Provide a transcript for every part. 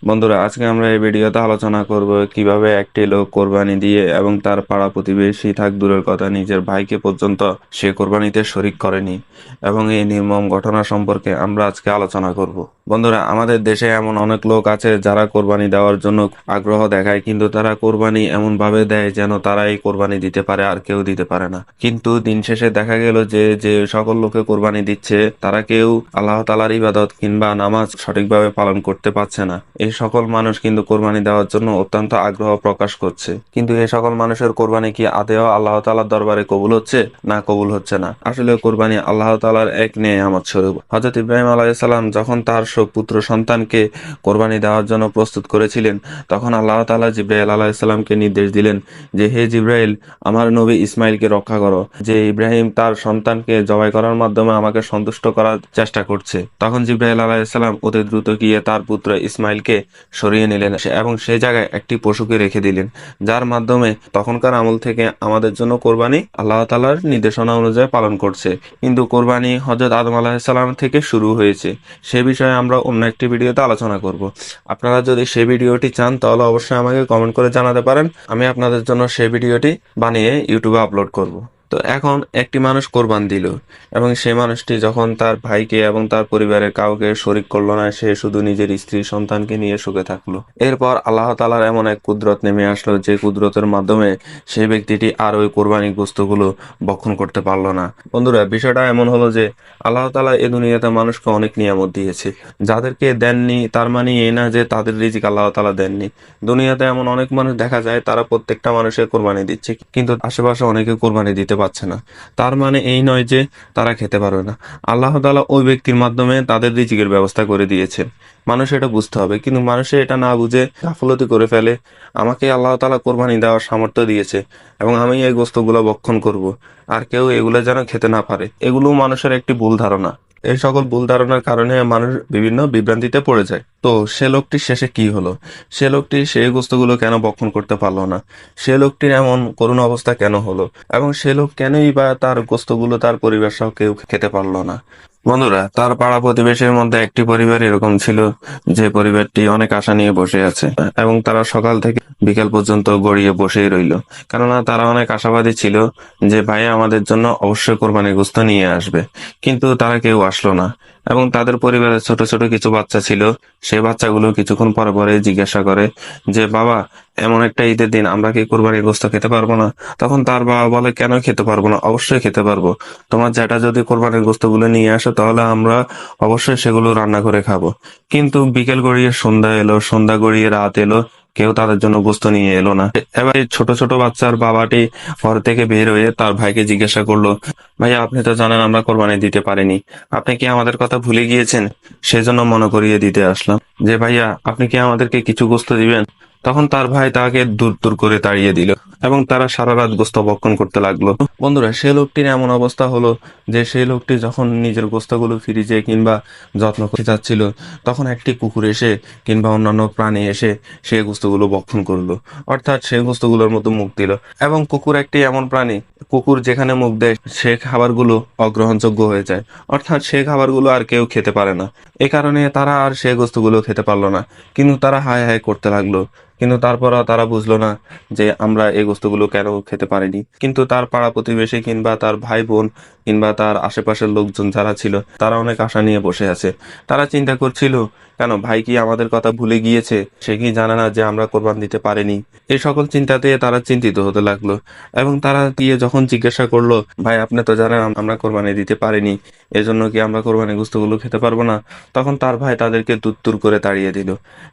বন্ধুরা, আজকে আমরা এই ভিডিওতে আলোচনা করব কিভাবে একটি লোক কোরবানি দিয়ে এবং তার পাড়া প্রতিবেশী থাক দূরের কথা নিজের ভাইকে পর্যন্ত সে কোরবানিতে শরিক করেনি এবং এই নির্মম ঘটনা সম্পর্কে আমরা আজকে আলোচনা করব। বন্ধুরা, আমাদের দেশে এমন অনেক লোক আছে যারা কোরবানি দেওয়ার জন্য আগ্রহ দেখায়, কিন্তু তারা কোরবানি এমন ভাবে দেয় যেন তারা এই কোরবানি দিতে পারে আর কেউ দিতে পারে না। কিন্তু দিন শেষে দেখা গেল যে যে সকল লোকে কোরবানি দিচ্ছে তারা কেউ আল্লাহ তাআলার ইবাদত কিংবা নামাজ সঠিকভাবে পালন করতে পারছে না। এই সকল মানুষ কিন্তু কোরবানি দেওয়ার জন্য অত্যন্ত আগ্রহ প্রকাশ করছে, কিন্তু এই সকল মানুষের কোরবানি কি আদেও আল্লাহ তাআলার দরবারে কবুল হচ্ছে না কবুল হচ্ছে না। আসলে কোরবানি আল্লাহ তাআলার এক নেয়ামত স্বরূপ। হযরত ইব্রাহিম আলাইহিস সালাম যখন তার পুত্র সন্তানকে কোরবানি দেওয়ার জন্য প্রস্তুত করেছিলেন, তখন আল্লাহ তাআলা জিব্রাইল আলাইহিস সালামকে নির্দেশ দিলেন যে, হে জিব্রাইল, আমার নবী ইসমাইলকে রক্ষা করো, যে ইব্রাহিম তার সন্তানকে জবাই করার মাধ্যমে আমাকে সন্তুষ্ট করার চেষ্টা করছে। তখন জিব্রাইল আলাইহিস সালাম অতি দ্রুত গিয়ে তার পুত্র ইসমাইলকে সরিয়ে নিলেন এবং সেই জায়গায় একটি পশুকে রেখে দিলেন, যার মাধ্যমে তখনকার আমল থেকে আমাদের জন্য কোরবানি আল্লাহ তাআলার নির্দেশনা অনুযায়ী পালন করছে। কিন্তু কোরবানি হযরত আদম আলাইহিস সালাম থেকে শুরু হয়েছে, সে বিষয়ে আমরা অন্য একটি ভিডিওতে আলোচনা করব। আপনারা যদি সেই ভিডিওটি চান তাহলে অবশ্যই আমাকে কমেন্ট করে জানাতে পারেন, আমি আপনাদের জন্য সেই ভিডিওটি বানিয়ে ইউটিউবে আপলোড করব। তো এখন একটি মানুষ কোরবান দিল এবং সেই মানুষটি যখন তার ভাইকে এবং তার পরিবারের কাউকে শরিক করলো না, সে শুধু নিজের স্ত্রী সন্তানকে নিয়ে সুখে থাকলো। এরপর আল্লাহ তাআলার এমন এক কুদরত নেমে আসলো, যে কুদরতের মাধ্যমে সেই ব্যক্তিটি আর ওই কোরবানি গোস্তগুলো ভক্ষণ করতে পারলো না। বন্ধুরা, বিষয়টা এমন হলো যে আল্লাহ তাআলা এই দুনিয়াতে মানুষকে অনেক নিয়ামত দিয়েছে, যাদেরকে দেননি তার মানে এই না যে তাদের রিজিক আল্লাহ তাআলা দেননি। দুনিয়াতে এমন অনেক মানুষ দেখা যায় তারা প্রত্যেকটা মানুষের কোরবানি দিচ্ছে, কিন্তু আশেপাশে অনেকে কোরবানি দিতে পারছে না। তার মানে এই নয় যে তারা খেতে পারবে না। আল্লাহ তাআলা ওই ব্যক্তির মাধ্যমে তাদের রিজিকের ব্যবস্থা করে দিয়েছেন। মানুষ এটা বুঝতে হবে, কিন্তু মানুষে এটা না বুঝে গাফলতি করে ফেলে। আমাকে আল্লাহ তাআলা কোরবানি দেওয়ার সামর্থ্য দিয়েছে এবং আমি এই গোস্তগুলো ভক্ষণ করব, আর কেউ এগুলো যেন খেতে না পারে। এগুলো মানুষের একটি ভুল ধারণা। এই সকল ভুল ধারণার কারণে মানুষ বিভিন্ন বিভ্রান্তিতে পড়ে যায়। তো সে লোকটির শেষে কি হলো? সে লোকটি সেই গোস্তগুলো কেন ভক্ষণ করতে পারলো না? সে লোকটির এমন করুণ অবস্থা কেন হলো? এবং সে লোক কেনই বা তার গোস্তগুলো তার পরিবার সহ কেউ খেতে পারলো না? বন্ধুরা, তার পাড়া প্রতিবেশীর মধ্যে একটি পরিবার এরকম ছিল, যে পরিবারটি অনেক আশা নিয়ে বসে আছে এবং তারা সকাল থেকে বিকাল পর্যন্ত গড়িয়ে বসেই রইল। কেননা তারা অনেক আশাবাদী ছিল যে ভাই আমাদের জন্য অবশ্যই কোরবানির গোশত নিয়ে আসবে, কিন্তু তারা কেউ আসলো না। এবং তাদের পরিবারের ছোট ছোট কিছু বাচ্চা ছিল, সেই বাচ্চাগুলো কিছুক্ষণ পরে পরে জিজ্ঞাসা করে যে, বাবা, এমন একটা ঈদের দিন আমরা কি কোরবানির গোশত খেতে পারবো না? তখন তার বাবা বলে, কেন খেতে পারবো না? অবশ্যই খেতে পারবো। তোমার জ্যাঠা যদি কোরবানির গোশতগুলো নিয়ে আসে তাহলে আমরা অবশ্যই সেগুলো রান্না করে খাবো। কিন্তু বিকেল গড়িয়ে সন্ধ্যা এলো, সন্ধ্যা গড়িয়ে রাত এলো, কেউ তাদের জন্য গোশত নিয়ে এলো না। এবার এই ছোট ছোট বাচ্চার বাবাটি ঘর থেকে বের হয়ে তার ভাইকে জিজ্ঞাসা করলো, ভাইয়া, আপনি তো জানেন আমরা কোরবানি দিতে পারিনি, আপনি কি আমাদের কথা ভুলে গিয়েছেন? সেজন্য মনে করিয়ে দিতে আসলাম যে ভাইয়া, আপনি কি আমাদেরকে কিছু গোশত দিবেন? তখন তার ভাই তাকে দূর দূর করে তাড়িয়ে দিল এবং তারা সারা রাত গোশত ভক্ষণ করতে লাগলো। বন্ধুরা, সে লোকটির এমন অবস্থা হলো যে সেই লোকটি যখন নিজের গোশতগুলো ফ্রিজে কিংবা যত্ন করতে চাচ্ছিল, তখন একটি কুকুর এসে কিংবা অন্যান্য প্রাণী এসে সেই গোশতগুলো ভক্ষণ করলো, অর্থাৎ সেই গোশতগুলোর মতো মুখ দিল। এবং কুকুর একটি এমন প্রাণী, কুকুর যেখানে মুখ দেয় সে খাবারগুলো অগ্রহণযোগ্য হয়ে যায়, অর্থাৎ সে খাবারগুলো আর কেউ খেতে পারে না। এ কারণে তারা আর সে গোশতগুলো খেতে পারলো না, কিন্তু তারা হায় হায় করতে লাগলো। কিন্তু তারপরও তারা বুঝলো না যে আমরা এই গোস্তগুলো কেন খেতে পারিনি। কিন্তু তার পাড়া প্রতিবেশী কিংবা তার ভাই বোন কিংবা তার আশেপাশের লোকজন যারা ছিল, তারা অনেক আশা নিয়ে বসে আছে। তারা চিন্তা করছিল, কেন ভাই কি আমাদের কথা ভুলে গিয়েছে? সে কি জানে না যে আমরা কোরবান দিতে পারিনি? এই সকল চিন্তাতে তারা চিন্তিত হতে লাগলো এবং তারা গিয়ে যখন জিজ্ঞাসা করলো, ভাই, আপনি তো জানেন আমরা কোরবানি দিতে পারিনি, এজন্য কি আমরা কোরবানি গোস্তগুলো খেতে পারবো না? তখন তার ভাই তাদেরকে দূর করে তাড়িয়ে দিল।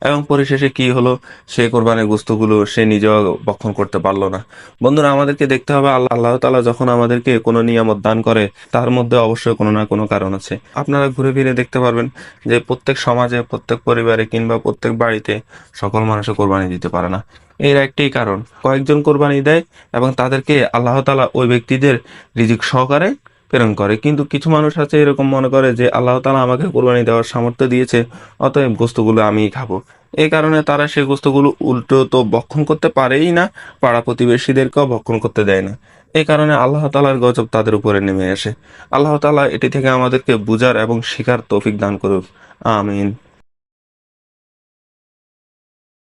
এবং পরিশেষে কি হলো? সে কোরবানির গোস্তগুলো সে নিজেও ভক্ষণ করতে পারলো না। বন্ধুরা, আমাদেরকে দেখতে হবে আল্লাহ তাআলা যখন আমাদেরকে কোনো নিয়ামত দান করে তার মধ্যে অবশ্যই কোনো না কোনো কারণ আছে। আপনারা ঘুরে ফিরে দেখতে পারবেন যে প্রত্যেক সমাজে, প্রত্যেক পরিবারে কিংবা প্রত্যেক বাড়িতে সকল মানুষে কোরবানি দিতে পারে না। এর একটাই কারণ, কয়েকজন কোরবানি দেয় এবং তাদেরকে আল্লাহ তাআলা ওই ব্যক্তিদের রিজিক সহকারে প্রেরণ করে। কিন্তু কিছু মানুষ আছে এরকম মনে করে যে আল্লাহ তাআলা আমাকে কোরবানি দেওয়ার সামর্থ্য দিয়েছে, অতএব গোস্তগুলো আমিই খাবো। এই কারণে তারা সেই গোস্তগুলো উল্টো তো ভক্ষণ করতে পারেই না, পাড়া প্রতিবেশীদেরকেও ভক্ষণ করতে দেয় না। এই কারণে আল্লাহ তাআলার গজব তাদের উপরে নেমে আসে। আল্লাহ তাআলা এটি থেকে আমাদেরকে বুঝার এবং শিখার তৌফিক দান করুক। আমিন।